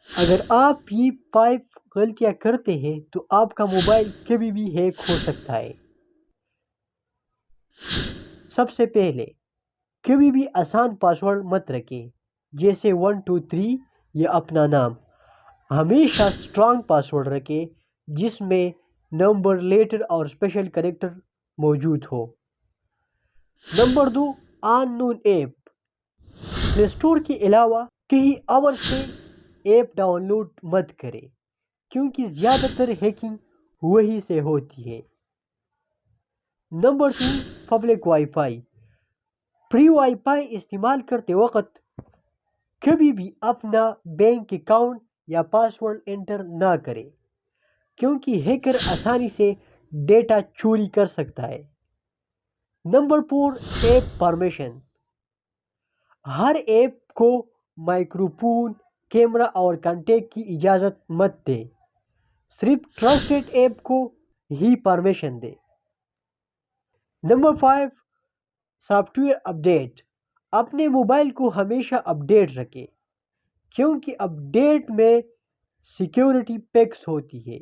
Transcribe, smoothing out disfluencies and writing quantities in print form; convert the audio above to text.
اگر آپ یہ 5 غلطیاں کرتے ہیں تو آپ کا موبائل کبھی بھی ہیک ہو سکتا ہے۔ سب سے پہلے کبھی بھی آسان پاسورڈ مت رکھیں، جیسے 123 یا اپنا نام۔ ہمیشہ اسٹرانگ پاسورڈ رکھیں جس میں نمبر، لیٹر اور اسپیشل کریکٹر موجود ہو۔ نمبر 2، ان نون ایپ۔ پلے اسٹور کے علاوہ کہیں اور سے ایپ ڈاؤن لوڈ مت کریں، کیونکہ زیادہ تر ہیکنگ وہی سے ہوتی ہے۔ Number 3، public wi fi. Free wi fi استعمال کرتے وقت کبھی بھی اپنا بینک اکاؤنٹ یا پاسورڈ انٹر نہ کریں، کیونکہ ہیکر آسانی سے ڈیٹا چوری کر سکتا ہے۔ Number 4، app permission. ہر ایپ کو مائکروفون، کیمرہ اور کانٹیکٹ کی اجازت مت دیں، صرف ٹرسٹڈ ایپ کو ہی پرمیشن دیں۔ Number 5، software update. اپنے موبائل کو ہمیشہ اپڈیٹ رکھیں، کیونکہ اپڈیٹ میں سیکیورٹی پیکس ہوتی ہے۔